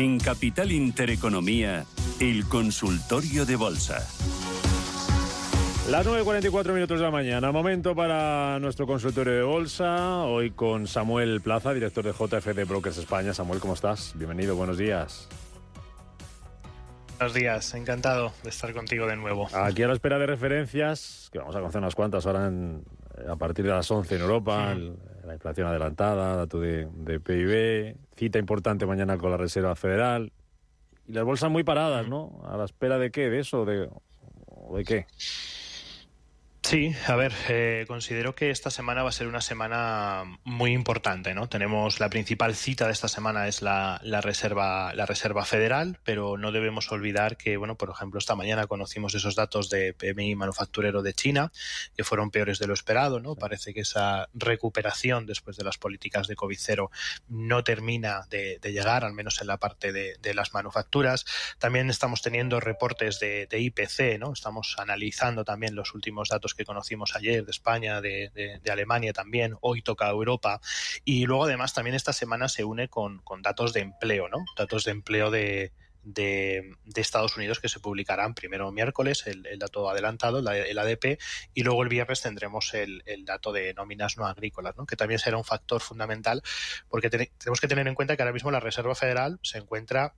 En Capital Intereconomía, el consultorio de bolsa. Las 9:44 de la mañana, momento para nuestro consultorio de bolsa, hoy con Samuel Plaza, director de JFD Brokers España. Samuel, ¿cómo estás? Bienvenido, buenos días. Buenos días, encantado de estar contigo de nuevo. Aquí a la espera de referencias, que vamos a conocer unas cuantas ahora a partir de las 11 en Europa, la inflación adelantada, dato de PIB, cita importante mañana con la Reserva Federal, y las bolsas muy paradas, ¿no? ¿A la espera de qué? ¿De eso? ¿O de qué? Sí, a ver, considero que esta semana va a ser una semana muy importante, ¿no? Tenemos la principal cita de esta semana es la Reserva Federal, pero no debemos olvidar que, bueno, por ejemplo, esta mañana conocimos esos datos de PMI manufacturero de China, que fueron peores de lo esperado, ¿no? Parece que esa recuperación después de las políticas de COVID-0 no termina de llegar, al menos en la parte de las manufacturas. También estamos teniendo reportes de IPC, ¿no? Estamos analizando también los últimos datos que conocimos ayer de España, de Alemania también, hoy toca Europa, y luego además también esta semana se une con datos de empleo, ¿no? Datos de empleo de Estados Unidos que se publicarán primero miércoles, el dato adelantado, el ADP, y luego el viernes tendremos el dato de nóminas no agrícolas, ¿no? Que también será un factor fundamental, porque tenemos que tener en cuenta que ahora mismo la Reserva Federal se encuentra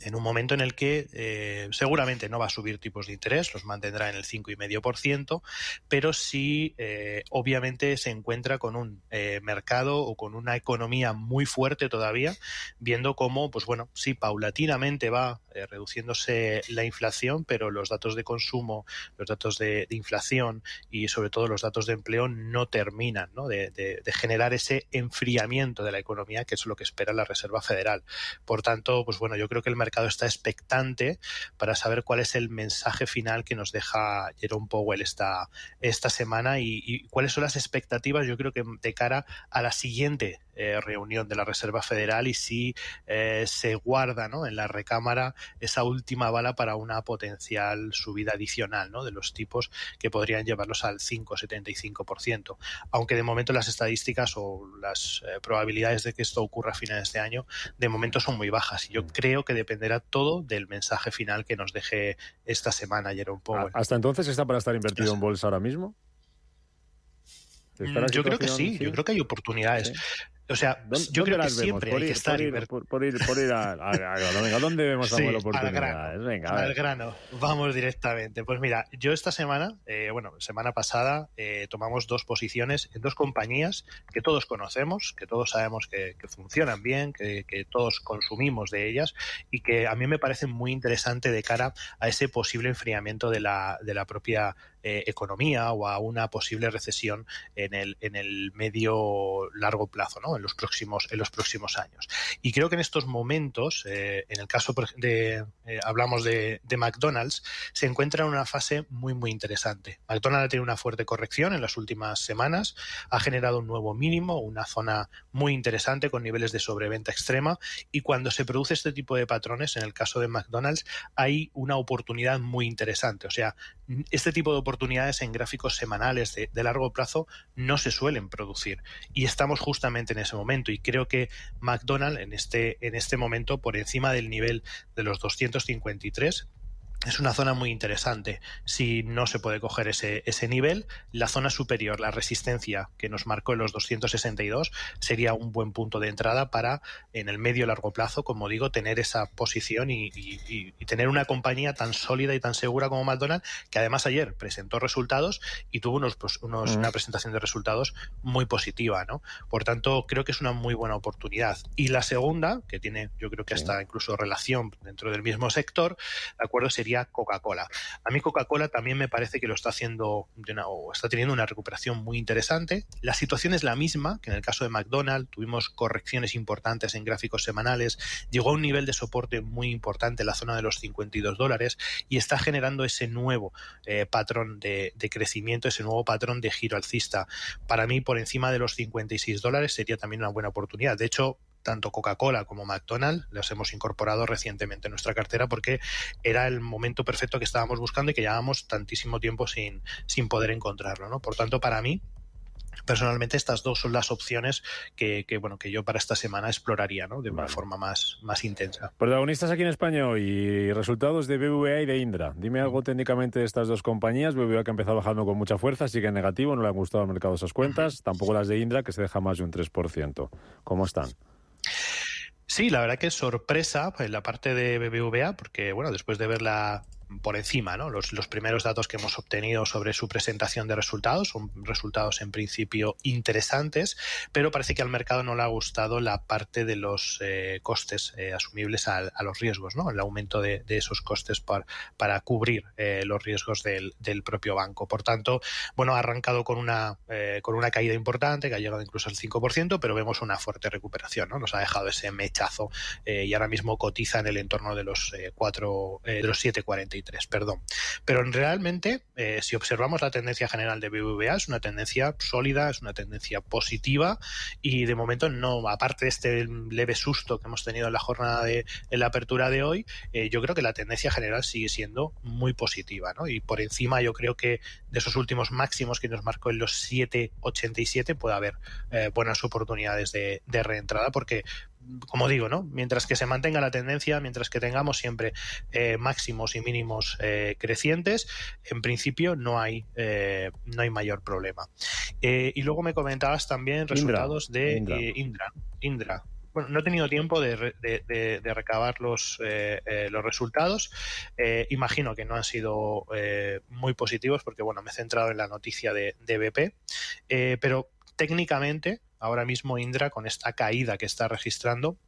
en un momento en el que seguramente no va a subir tipos de interés, los mantendrá en el 5,5%, pero sí obviamente se encuentra con un mercado o con una economía muy fuerte todavía, viendo cómo, pues bueno, sí, paulatinamente va reduciéndose la inflación, pero los datos de consumo, los datos de inflación y sobre todo los datos de empleo no terminan, ¿no? de generar ese enfriamiento de la economía, que es lo que espera la Reserva Federal. Por tanto, pues bueno, yo creo que el mercado está expectante para saber cuál es el mensaje final que nos deja Jerome Powell esta semana y cuáles son las expectativas, yo creo que de cara a la siguiente reunión de la Reserva Federal, y si se guarda, ¿no?, en la recámara esa última bala para una potencial subida adicional, ¿no?, de los tipos que podrían llevarlos al 5,75%. Aunque de momento las estadísticas o las probabilidades de que esto ocurra a finales de año de momento son muy bajas, y yo creo que dependerá todo del mensaje final que nos deje esta semana Jerome Powell. ¿Hasta entonces está para estar invertido en bolsa ahora mismo? Yo creo que sí, yo creo que hay oportunidades. ¿Sí? O sea, yo creo que siempre hay que estar... Por ir al grano. Venga, ¿dónde vemos, Samuel, oportunidades? Venga, al grano. Vamos directamente. Pues mira, yo esta semana, semana pasada, tomamos dos posiciones en dos compañías que todos conocemos, que todos sabemos que funcionan bien, que todos consumimos de ellas, y que a mí me parecen muy interesantes de cara a ese posible enfriamiento de la propia economía o a una posible recesión en el medio largo plazo, ¿no?, en los próximos años. Y creo que en estos momentos, en el caso hablamos de McDonald's, se encuentra en una fase muy muy interesante. McDonald's ha tenido una fuerte corrección en las últimas semanas, ha generado un nuevo mínimo, una zona muy interesante con niveles de sobreventa extrema, y cuando se produce este tipo de patrones, en el caso de McDonald's, hay una oportunidad muy interesante. O sea, este tipo de oportunidades en gráficos semanales de largo plazo no se suelen producir, y estamos justamente en ese momento, y creo que McDonald's en este momento, por encima del nivel de los 253, es una zona muy interesante. Si no se puede coger ese nivel, la zona superior, la resistencia que nos marcó en los 262, sería un buen punto de entrada para, en el medio largo plazo, como digo, tener esa posición y tener una compañía tan sólida y tan segura como McDonald's, que además ayer presentó resultados y tuvo una presentación de resultados muy positiva, ¿no? Por tanto, creo que es una muy buena oportunidad. Y la segunda, que tiene, yo creo que hasta incluso relación dentro del mismo sector, ¿de acuerdo?, sería Coca-Cola. A mí Coca-Cola también me parece que lo está haciendo o está teniendo una recuperación muy interesante. La situación es la misma que en el caso de McDonald's. Tuvimos correcciones importantes en gráficos semanales, llegó a un nivel de soporte muy importante en la zona de los $52 y está generando ese nuevo patrón de crecimiento, ese nuevo patrón de giro alcista. Para mí, por encima de los $56 sería también una buena oportunidad. De hecho, tanto Coca-Cola como McDonald's los hemos incorporado recientemente en nuestra cartera porque era el momento perfecto que estábamos buscando y que llevábamos tantísimo tiempo sin poder encontrarlo, ¿no? Por tanto, para mí, Personalmente estas dos son las opciones que yo para esta semana exploraría, ¿no? De una forma más intensa. Protagonistas aquí en España hoy y resultados de BBVA y de Indra. Dime algo técnicamente de estas dos compañías. BBVA que ha empezado bajando con mucha fuerza, sigue en negativo, no le han gustado al mercado esas cuentas. Tampoco las de Indra, que se deja más de un 3%. ¿Cómo están? Sí, la verdad que es sorpresa en la parte de BBVA, porque después de verla por encima, ¿no? Los primeros datos que hemos obtenido sobre su presentación de resultados son resultados en principio interesantes, pero parece que al mercado no le ha gustado la parte de los costes asumibles a los riesgos, ¿no? El aumento de esos costes para cubrir los riesgos del propio banco. Por tanto, ha arrancado con una caída importante que ha llegado incluso al 5%, pero vemos una fuerte recuperación, ¿no? Nos ha dejado ese mechazo y ahora mismo cotiza en el entorno de los 7,43. Pero realmente, si observamos la tendencia general de BBVA, es una tendencia sólida, es una tendencia positiva y de momento no, aparte de este leve susto que hemos tenido en la jornada en la apertura de hoy, yo creo que la tendencia general sigue siendo muy positiva, ¿no? Y por encima yo creo que de esos últimos máximos que nos marcó en los 7,87 puede haber buenas oportunidades de reentrada porque, como digo, ¿no? Mientras que se mantenga la tendencia, mientras que tengamos siempre máximos y mínimos crecientes, en principio no hay mayor problema. Y luego me comentabas también resultados de Indra. Bueno, no he tenido tiempo de recabar los resultados. Imagino que no han sido muy positivos porque, me he centrado en la noticia de BP, pero técnicamente ahora mismo Indra, con esta caída que está registrando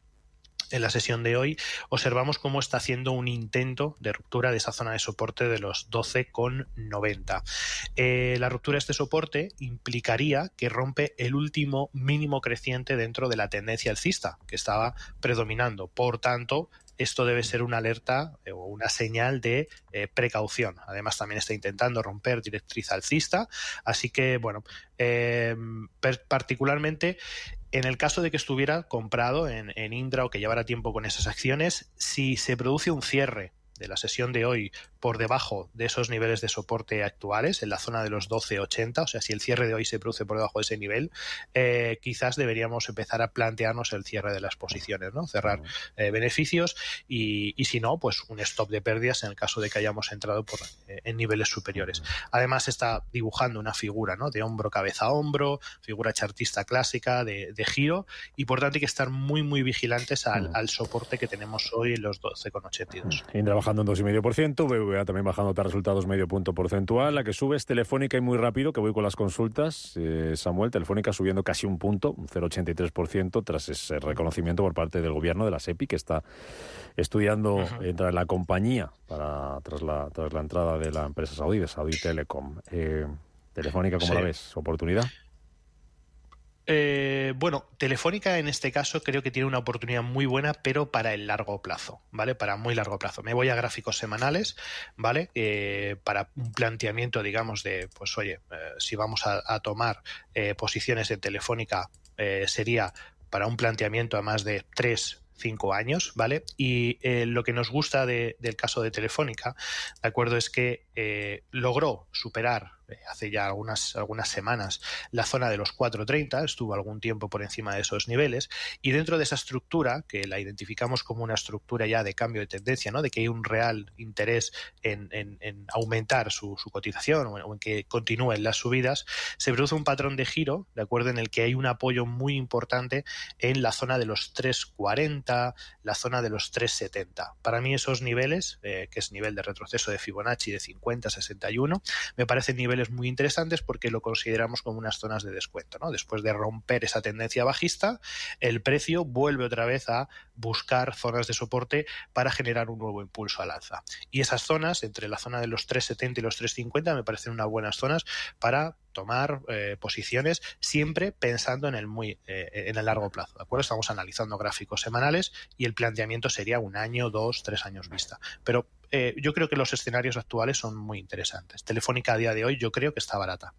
en la sesión de hoy, observamos cómo está haciendo un intento de ruptura de esa zona de soporte de los 12,90. La ruptura de este soporte implicaría que rompe el último mínimo creciente dentro de la tendencia alcista que estaba predominando. Por tanto, esto debe ser una alerta o una señal de precaución. Además, también está intentando romper directriz alcista. Así que, particularmente en el caso de que estuviera comprado en Indra o que llevara tiempo con esas acciones, si se produce un cierre de la sesión de hoy por debajo de esos niveles de soporte actuales, en la zona de los 12,80, o sea, si el cierre de hoy se produce por debajo de ese nivel, quizás deberíamos empezar a plantearnos el cierre de las posiciones, ¿no? Cerrar beneficios y si no, pues un stop de pérdidas en el caso de que hayamos entrado en niveles superiores. Además está dibujando una figura, ¿no? De hombro, cabeza, hombro, figura chartista clásica de giro y por tanto hay que estar muy, muy vigilantes al soporte que tenemos hoy en los 12,82. Indra bajando un 2,5%, BBVA también bajando resultados medio punto porcentual. La que sube es Telefónica y muy rápido, que voy con las consultas. Samuel, Telefónica subiendo casi un punto, un 0,83%, tras ese reconocimiento por parte del gobierno de la SEPI, que está estudiando entrar en la compañía tras la entrada de la empresa saudí, de Saudi Telecom. Telefónica, ¿cómo la ves? ¿Oportunidad? Telefónica en este caso creo que tiene una oportunidad muy buena, pero para el largo plazo, ¿vale? Para muy largo plazo. Me voy a gráficos semanales, ¿vale? Para un planteamiento, digamos, de, pues oye, si vamos a tomar posiciones en Telefónica, sería para un planteamiento a más de 3-5 años, ¿vale? Y lo que nos gusta del caso de Telefónica, ¿de acuerdo? Es que logró superar hace ya algunas semanas la zona de los 4,30, estuvo algún tiempo por encima de esos niveles y dentro de esa estructura, que la identificamos como una estructura ya de cambio de tendencia, ¿no? De que hay un real interés en aumentar su cotización o en que continúen las subidas, se produce un patrón de giro, ¿de acuerdo? En el que hay un apoyo muy importante en la zona de los 3,40, la zona de los 3,70. Para mí esos niveles, que es nivel de retroceso de Fibonacci de 50-61, me parecen niveles muy interesantes porque lo consideramos como unas zonas de descuento, ¿no? Después de romper esa tendencia bajista, el precio vuelve otra vez a buscar zonas de soporte para generar un nuevo impulso al alza. Y esas zonas, entre la zona de los 3,70 y los 3,50, me parecen unas buenas zonas para tomar posiciones siempre pensando en el largo plazo, ¿de acuerdo? Estamos analizando gráficos semanales y el planteamiento sería 1 año, 2, 3 años vista. Pero yo creo que los escenarios actuales son muy interesantes. Telefónica a día de hoy yo creo que está barata.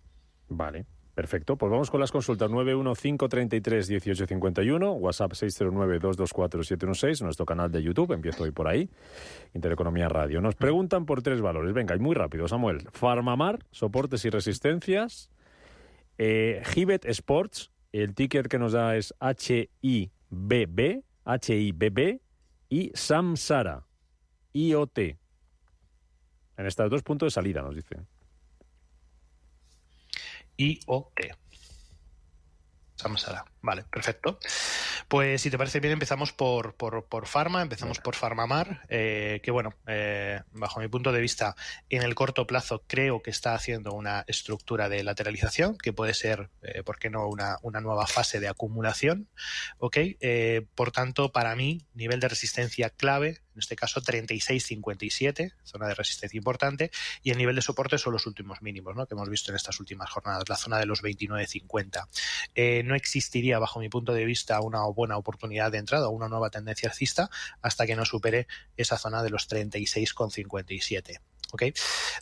Vale, perfecto. Pues vamos con las consultas. 915331851, WhatsApp 609224716, nuestro canal de YouTube, empiezo hoy por ahí, Intereconomía Radio. Nos preguntan por 3 valores. Venga, y muy rápido, Samuel. Farmamar, soportes y resistencias. Hibet Sports, el ticket que nos da es HIBB, y Samsara, IoT. En estos 2 puntos de salida, nos dice. IoT. Samsara. Vale, perfecto. Pues si te parece bien, empezamos por Pharma, empezamos por PharmaMar, que bueno, bajo mi punto de vista, en el corto plazo creo que está haciendo una estructura de lateralización, que puede ser, ¿por qué no?, una nueva fase de acumulación, ¿ok? Por tanto, para mí, nivel de resistencia clave, en este caso 36,57, zona de resistencia importante, y el nivel de soporte son los últimos mínimos, ¿no?, que hemos visto en estas últimas jornadas, la zona de los 29,50. No existiría, bajo mi punto de vista, una buena oportunidad de entrada o una nueva tendencia alcista hasta que no supere esa zona de los 36,57. ¿Okay?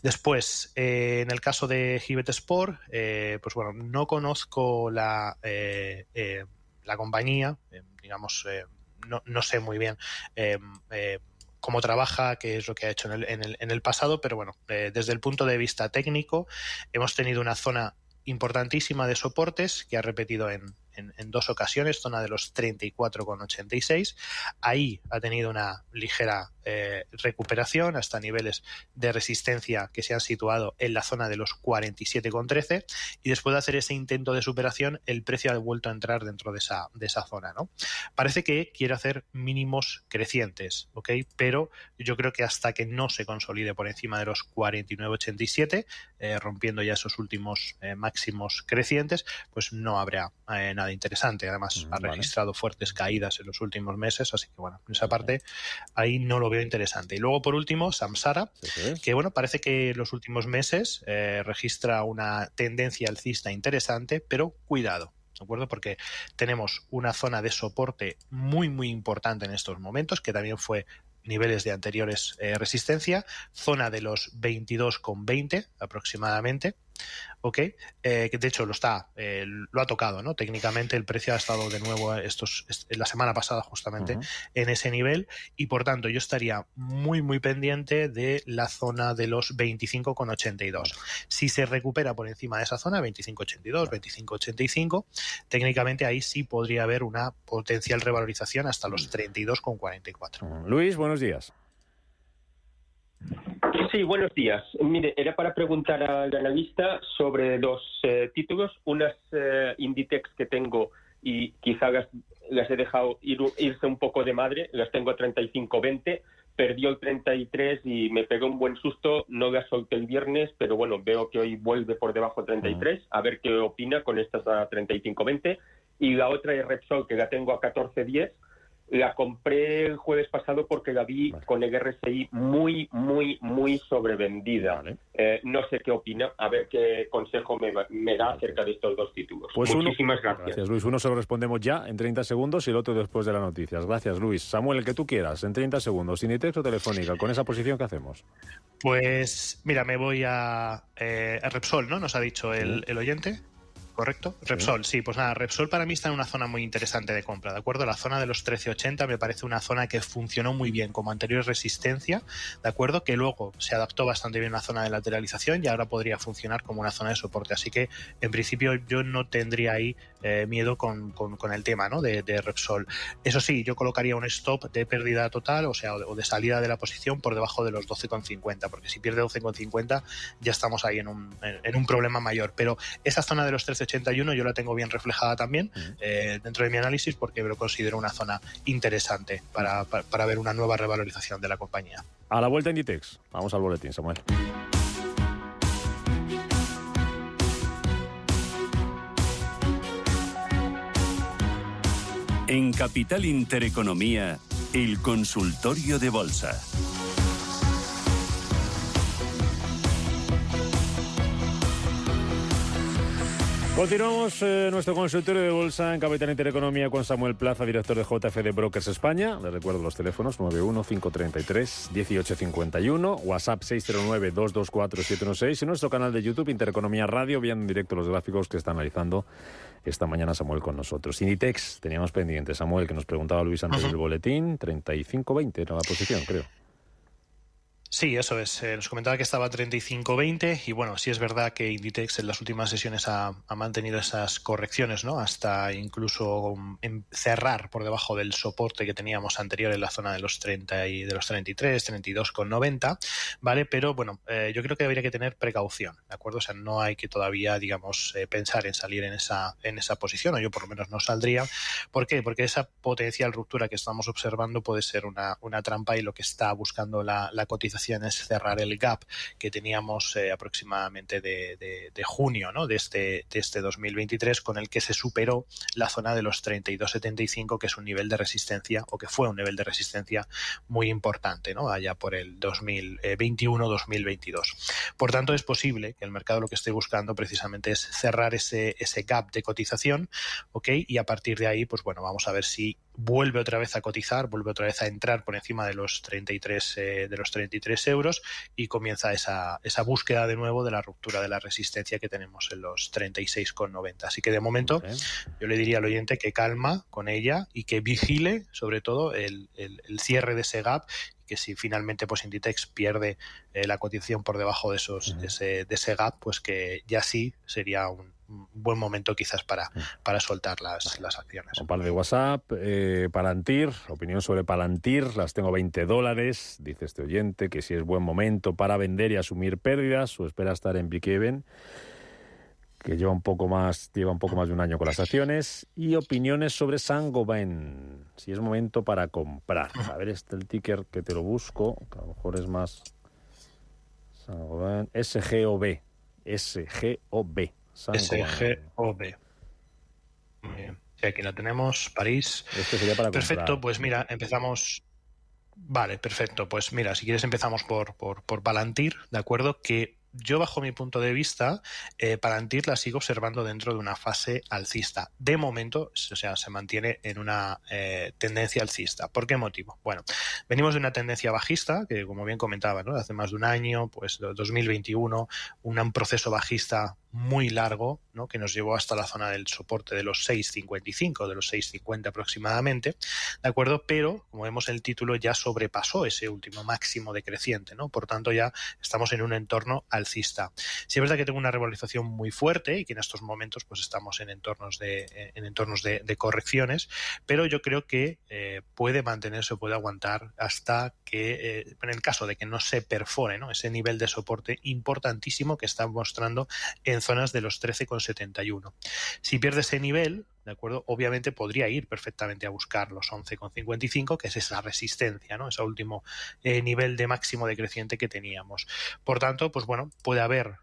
Después, en el caso de Hibet Sport, pues bueno, no conozco la compañía, digamos, no sé muy bien cómo trabaja, qué es lo que ha hecho en el pasado, pero bueno, desde el punto de vista técnico hemos tenido una zona importantísima de soportes que ha repetido en 2 ocasiones, zona de los 34,86. Ahí ha tenido una ligera recuperación hasta niveles de resistencia que se han situado en la zona de los 47,13, y después de hacer ese intento de superación el precio ha vuelto a entrar dentro de esa zona, ¿no? Parece que quiere hacer mínimos crecientes, ¿ok? Pero yo creo que hasta que no se consolide por encima de los 49,87, rompiendo ya esos últimos máximos crecientes, pues no habrá nada interesante. Además, ha registrado fuertes caídas en los últimos meses, así que bueno, en esa parte ahí no lo veo interesante. Y luego, por último, Samsara, que bueno, parece que en los últimos meses registra una tendencia alcista interesante, pero cuidado, ¿de acuerdo? Porque tenemos una zona de soporte muy, muy importante en estos momentos, que también fue niveles de anteriores resistencia, zona de los 22,20 aproximadamente, ¿ok? Que de hecho lo ha tocado, ¿no? Técnicamente el precio ha estado de nuevo la semana pasada justamente en ese nivel, y por tanto yo estaría muy muy pendiente de la zona de los 25,82. Si se recupera por encima de esa zona, 25,82, 25,85, técnicamente ahí sí podría haber una potencial revalorización hasta los 32,44. Luis, buenos días. Sí, buenos días. Mire, era para preguntar al analista sobre 2 títulos. Unas Inditex que tengo y quizá las he dejado irse un poco de madre. Las tengo a 35,20. Perdió el 33 y me pegó un buen susto. No las solté el viernes, pero bueno, veo que hoy vuelve por debajo de 33. A ver qué opina con estas a 35,20. Y la otra es Repsol, que la tengo a 14,10. La compré el jueves pasado porque la vi con el RSI muy, muy, muy sobrevendida. No sé qué opina, a ver qué consejo me da acerca de estos 2 títulos. Pues muchísimas gracias. Gracias, Luis. Uno se lo respondemos ya en 30 segundos y el otro después de las noticias. Gracias, Luis. Samuel, el que tú quieras, en 30 segundos. Inditex o Telefónica, con esa posición, ¿qué hacemos? Pues mira, me voy a Repsol, ¿no? Nos ha dicho el oyente. ¿Correcto? Repsol, sí, pues nada, Repsol para mí está en una zona muy interesante de compra, ¿de acuerdo? La zona de los 13,80 me parece una zona que funcionó muy bien como anterior resistencia, ¿de acuerdo? Que luego se adaptó bastante bien a una zona de lateralización y ahora podría funcionar como una zona de soporte, así que en principio yo no tendría ahí miedo con el tema, ¿no? de Repsol. Eso sí, yo colocaría un stop de pérdida total, o sea, o de salida de la posición por debajo de los 12,50, porque si pierde 12,50 ya estamos ahí en un problema mayor, pero esa zona de los 13,81 yo la tengo bien reflejada también dentro de mi análisis, porque lo considero una zona interesante para ver una nueva revalorización de la compañía. A la vuelta Inditex. Vamos al boletín, Samuel. En Capital Intereconomía, el consultorio de bolsa. Continuamos nuestro consultorio de bolsa en Capital Intereconomía con Samuel Plaza, director de JFD Brokers España. Les recuerdo los teléfonos 91-533-1851, WhatsApp 609-224-716 y nuestro canal de YouTube Intereconomía Radio, viendo en directo los gráficos que está analizando esta mañana Samuel con nosotros. Inditex, teníamos pendiente, Samuel, que nos preguntaba Luis antes del boletín, 35,20 era la posición, creo. Sí, eso es. Nos comentaba que estaba a 35.20 y bueno, sí es verdad que Inditex en las últimas sesiones ha mantenido esas correcciones, ¿no? Hasta incluso cerrar por debajo del soporte que teníamos anterior en la zona de los 30 y de los 33, 32,90, ¿vale? Pero bueno, yo creo que habría que tener precaución, ¿de acuerdo? O sea, no hay que todavía, digamos, pensar en salir en esa posición, o yo por lo menos no saldría. ¿Por qué? Porque esa potencial ruptura que estamos observando puede ser una trampa y lo que está buscando la cotización es cerrar el gap que teníamos aproximadamente de junio, ¿no? de este 2023, con el que se superó la zona de los 32,75, que es un nivel de resistencia, o que fue un nivel de resistencia muy importante, ¿no? Allá por el 2021-2022. Por tanto, es posible que el mercado lo que esté buscando precisamente es cerrar ese gap de cotización, ¿ok? Y a partir de ahí, pues bueno, vamos a ver si vuelve otra vez a cotizar, vuelve otra vez a entrar por encima de los 33 euros y comienza esa búsqueda de nuevo de la ruptura de la resistencia que tenemos en los 36,90. Así que de momento yo le diría al oyente que calma con ella y que vigile sobre todo el cierre de ese gap, y que si finalmente pues Inditex pierde la cotización por debajo de ese gap, pues que ya sí sería un buen momento quizás para soltar las acciones. Un par de WhatsApp. Palantir, opinión sobre Palantir. Las tengo $20. Dice este oyente que si es buen momento para vender y asumir pérdidas o espera estar en break-even, que lleva un poco más de un año con las acciones. Y opiniones sobre Saint-Gobain, si es momento para comprar. A ver, el ticker que te lo busco, que a lo mejor es más Saint-Gobain, SGOB. SGOB. Muy bien. Sí, aquí la tenemos, París. Este sería para comprar. Perfecto, pues mira, empezamos. Vale, perfecto. Pues mira, si quieres empezamos por Palantir, ¿de acuerdo? Que yo, bajo mi punto de vista, Palantir la sigo observando dentro de una fase alcista. De momento, o sea, se mantiene en una tendencia alcista. ¿Por qué motivo? Bueno, venimos de una tendencia bajista, que como bien comentaba, ¿no? Hace más de un año, pues 2021, un proceso bajista muy largo, ¿no? Que nos llevó hasta la zona del soporte de los 6,55, de los 6,50 aproximadamente, ¿de acuerdo? Pero, como vemos en el título, ya sobrepasó ese último máximo decreciente, ¿no? Por tanto, ya estamos en un entorno alcista. Sí es verdad que tengo una revalorización muy fuerte y que en estos momentos pues estamos en entornos de correcciones, pero yo creo que puede mantenerse o puede aguantar hasta que, en el caso de que no se perfore, ¿no? Ese nivel de soporte importantísimo que está mostrando en zonas de los 13,71. Si pierde ese nivel, ¿de acuerdo? Obviamente podría ir perfectamente a buscar los 11,55, que es esa resistencia, ¿no? Ese último nivel de máximo decreciente que teníamos. Por tanto, pues bueno, puede haber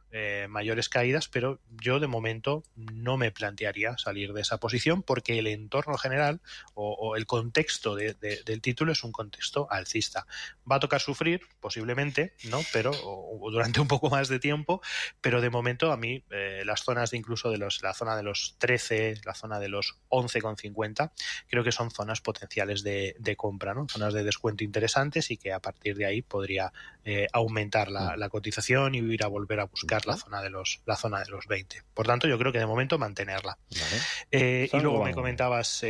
mayores caídas, pero yo de momento no me plantearía salir de esa posición, porque el entorno general o el contexto del título es un contexto alcista. Va a tocar sufrir, posiblemente, ¿no? Pero o durante un poco más de tiempo, pero de momento a mí las zonas incluso de la zona de los 13, la zona de los 11,50, creo que son zonas potenciales de compra, ¿no? Zonas de descuento interesantes, y que a partir de ahí podría aumentar la cotización y ir a volver a buscar la zona de los 20. Por tanto, yo creo que de momento mantenerla. Vale. Y luego me comentabas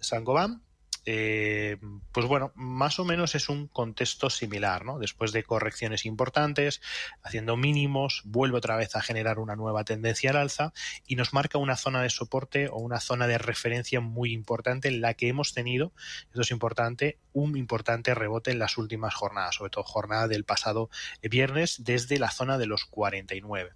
Saint-Gobain. Pues bueno, más o menos es un contexto similar, ¿no? Después de correcciones importantes, haciendo mínimos, vuelve otra vez a generar una nueva tendencia al alza y nos marca una zona de soporte o una zona de referencia muy importante, en la que hemos tenido, esto es importante, un importante rebote en las últimas jornadas, sobre todo jornada del pasado viernes, desde la zona de los 49.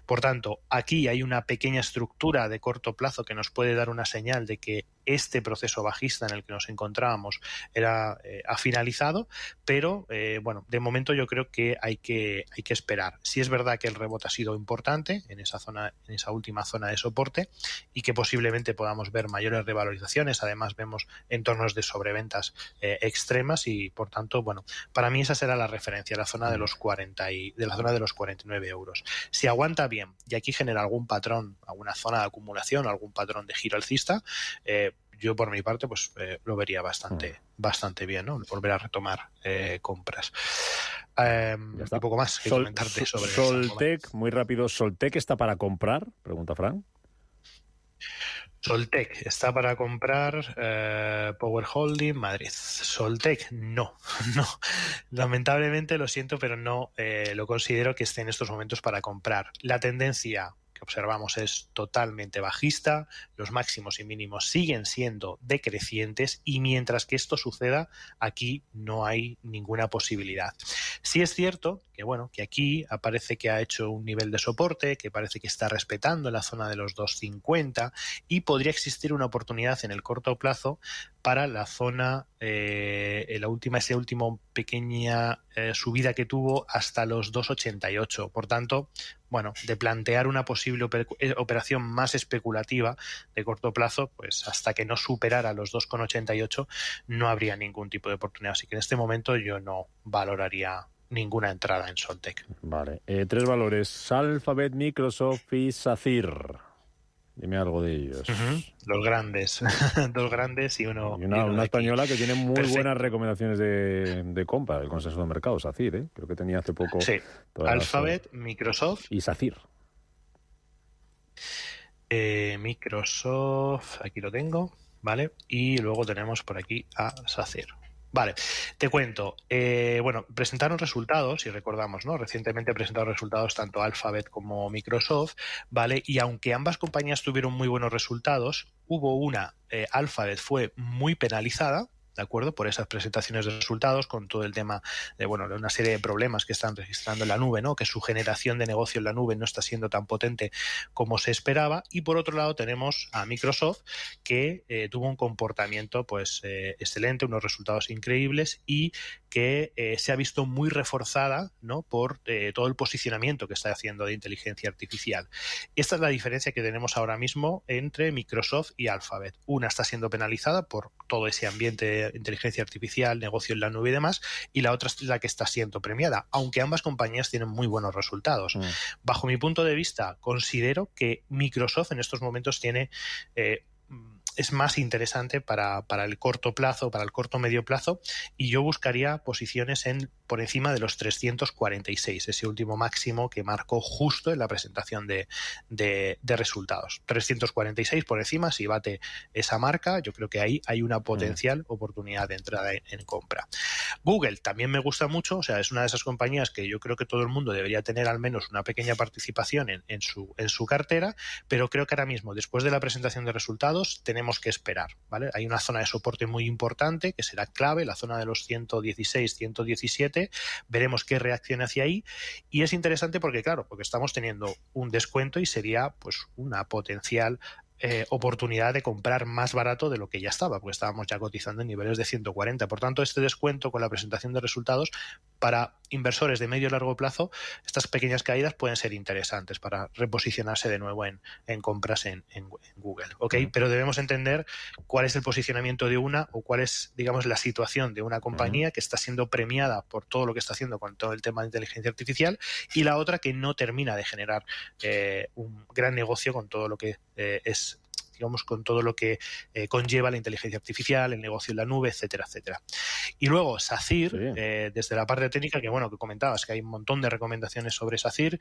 Por tanto, aquí hay una pequeña estructura de corto plazo que nos puede dar una señal de que este proceso bajista en el que nos encontrábamos ha finalizado, pero bueno, de momento yo creo que hay que esperar. Sí es verdad que el rebote ha sido importante en esa zona, en esa última zona de soporte, y que posiblemente podamos ver mayores revalorizaciones. Además, vemos entornos de sobreventas extremas, y por tanto, bueno, para mí esa será la referencia, la zona de los 40 y de la zona de los 49 euros. Si aguanta bien y aquí genera algún patrón, alguna zona de acumulación, algún patrón de giro alcista, yo por mi parte pues lo vería bastante bien, ¿no? Volver a retomar compras. Un poco más que comentarte sobre Soltec, muy rápido. ¿Soltec está para comprar? Pregunta Fran. Soltec está para comprar, Power Holding Madrid. Soltec no. Lamentablemente lo siento, pero no lo considero que esté en estos momentos para comprar. La tendencia que observamos es totalmente bajista, los máximos y mínimos siguen siendo decrecientes y mientras que esto suceda, aquí no hay ninguna posibilidad. Sí es cierto que, bueno, que aquí aparece que ha hecho un nivel de soporte, que parece que está respetando la zona de los 2,50 y podría existir una oportunidad en el corto plazo para la zona, esa última pequeña subida que tuvo hasta los 2,88. Por tanto, bueno, de plantear una posible operación más especulativa de corto plazo, pues hasta que no superara los 2,88 no habría ningún tipo de oportunidad. Así que en este momento yo no valoraría ninguna entrada en Soltec. Vale. 3 valores: Alphabet, Microsoft y SACIR. Dime algo de ellos. Los grandes. 2 grandes y uno. Y una española que tiene muy Perfecto. buenas recomendaciones de compra del Consejo de Mercado, SACIR, ¿eh? Creo que tenía hace poco. Sí. Alphabet, Microsoft. Y SACIR. Microsoft, aquí lo tengo, ¿vale? Y luego tenemos por aquí a SACIR. Vale, te cuento. Bueno, presentaron resultados, y recordamos, ¿no? Recientemente presentaron resultados tanto Alphabet como Microsoft, ¿vale? Y aunque ambas compañías tuvieron muy buenos resultados, hubo una, Alphabet fue muy penalizada, ¿de acuerdo? Por esas presentaciones de resultados, con todo el tema de, bueno, de una serie de problemas que están registrando en la nube, ¿no? Que su generación de negocio en la nube no está siendo tan potente como se esperaba. Y por otro lado tenemos a Microsoft, que tuvo un comportamiento pues excelente, unos resultados increíbles y que se ha visto muy reforzada, ¿no? Por todo el posicionamiento que está haciendo de inteligencia artificial. Esta es la diferencia que tenemos ahora mismo entre Microsoft y Alphabet. Una está siendo penalizada por todo ese ambiente de inteligencia artificial, negocio en la nube y demás, y la otra es la que está siendo premiada, aunque ambas compañías tienen muy buenos resultados. Bajo mi punto de vista, considero que Microsoft en estos momentos tiene... es más interesante para el corto plazo, para el corto medio plazo, y yo buscaría posiciones por encima de los 346, ese último máximo que marcó justo en la presentación de resultados. 346 por encima, si bate esa marca, yo creo que ahí hay una potencial oportunidad de entrada en compra. Google también me gusta mucho, o sea, es una de esas compañías que yo creo que todo el mundo debería tener al menos una pequeña participación en su cartera, pero creo que ahora mismo, después de la presentación de resultados, tenemos que esperar, ¿vale? Hay una zona de soporte muy importante que será clave, la zona de los 116, 117, veremos qué reacciona hacia ahí, y es interesante porque, claro, porque estamos teniendo un descuento y sería pues una potencial oportunidad de comprar más barato de lo que ya estaba, porque estábamos ya cotizando en niveles de 140. Por tanto, este descuento con la presentación de resultados para inversores de medio y largo plazo, estas pequeñas caídas pueden ser interesantes para reposicionarse de nuevo en compras en Google, ¿ok? Pero debemos entender cuál es el posicionamiento de una, o cuál es, digamos, la situación de una compañía que está siendo premiada por todo lo que está haciendo con todo el tema de inteligencia artificial, y la otra que no termina de generar un gran negocio con todo lo que es, digamos, con todo lo que conlleva la inteligencia artificial, el negocio en la nube, etcétera, etcétera. Y luego SACIR, desde la parte técnica, que bueno, que comentabas, que hay un montón de recomendaciones sobre SACIR.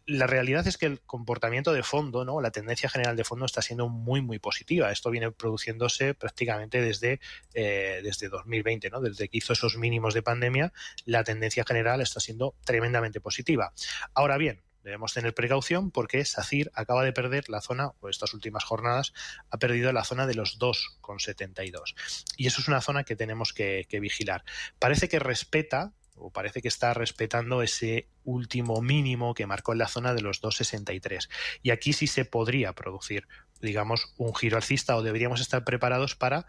La realidad es que el comportamiento de fondo, ¿no? La tendencia general de fondo está siendo muy, muy positiva. Esto viene produciéndose prácticamente desde 2020, ¿no? Desde que hizo esos mínimos de pandemia, la tendencia general está siendo tremendamente positiva. Ahora bien, debemos tener precaución porque SACIR acaba de perder la zona, o estas últimas jornadas, ha perdido la zona de los 2,72. Y eso es una zona que tenemos que vigilar. Parece que respeta, o parece que está respetando ese último mínimo que marcó en la zona de los 2,63. Y aquí sí se podría producir, digamos, un giro alcista, o deberíamos estar preparados para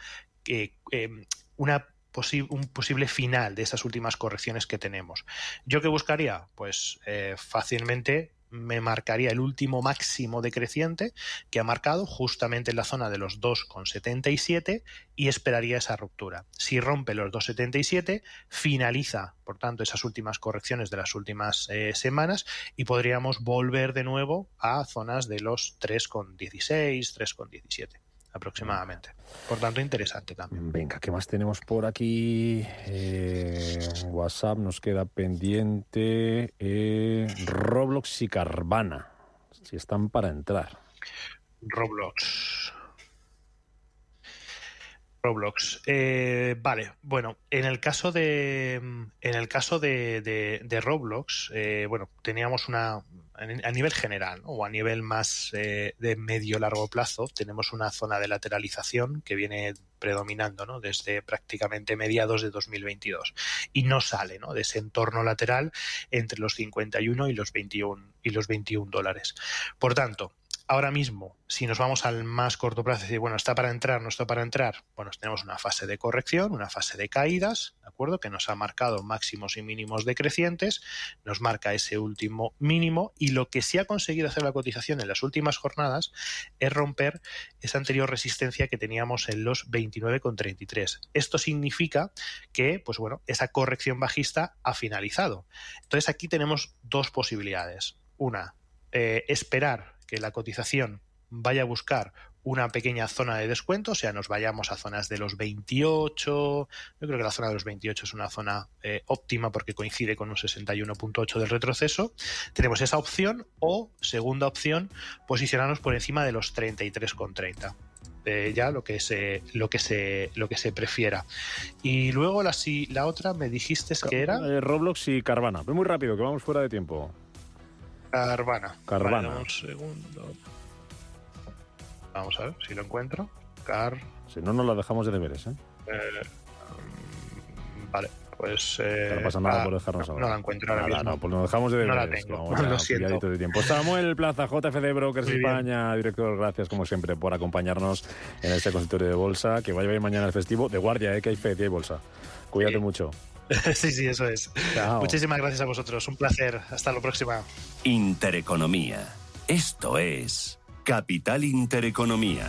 un posible final de esas últimas correcciones que tenemos. ¿Yo qué buscaría? Pues fácilmente me marcaría el último máximo decreciente que ha marcado justamente en la zona de los 2,77 y esperaría esa ruptura. Si rompe los 2,77, finaliza, por tanto, esas últimas correcciones de las últimas semanas, y podríamos volver de nuevo a zonas de los 3,16, 3,17. Aproximadamente. Por tanto, interesante también. Venga, ¿qué más tenemos por aquí? WhatsApp nos queda pendiente. Roblox y Carvana, si están para entrar. Roblox. Roblox. Vale, bueno, en el caso de Roblox, bueno, teníamos a nivel general, ¿no? O a nivel más de medio largo plazo, tenemos una zona de lateralización que viene predominando, ¿no? Desde prácticamente mediados de 2022 y no sale, ¿no? De ese entorno lateral entre los 51 y los 21 dólares. Por tanto, ahora mismo, si nos vamos al más corto plazo, es decir, bueno, ¿está para entrar? ¿No está para entrar? Bueno, tenemos una fase de corrección, una fase de caídas, ¿de acuerdo? Que nos ha marcado máximos y mínimos decrecientes, nos marca ese último mínimo y lo que sí ha conseguido hacer la cotización en las últimas jornadas es romper esa anterior resistencia que teníamos en los 29,33. Esto significa que, pues bueno, esa corrección bajista ha finalizado. Entonces aquí tenemos dos posibilidades. Una, esperar que la cotización vaya a buscar una pequeña zona de descuento, o sea, nos vayamos a zonas de los 28, yo creo que la zona de los 28 es una zona óptima porque coincide con un 61,8 del retroceso. Tenemos esa opción o, segunda opción, posicionarnos por encima de los 33,30. Ya lo que se prefiera. Y luego la otra me dijiste que era Roblox y Carvana. Pero muy rápido, que vamos fuera de tiempo. Carvana. Vale, un segundo. Vamos a ver si lo encuentro. Si no, nos la dejamos de deberes, ¿eh? Vale, pues... no pasa nada por dejarnos ahora. No la encuentro ahora mismo. No, pues nos dejamos de deberes. No la tengo, Vamos, lo siento. de tiempo. Samuel Plaza, JFD Brokers Muy España, director, gracias como siempre por acompañarnos en este consultorio de bolsa. Que vaya bien mañana el festivo. De guardia, que hay fe, que hay bolsa. Cuídate mucho. Sí, eso es. Chao. Muchísimas gracias a vosotros. Un placer. Hasta la próxima. Intereconomía. Esto es Capital Intereconomía.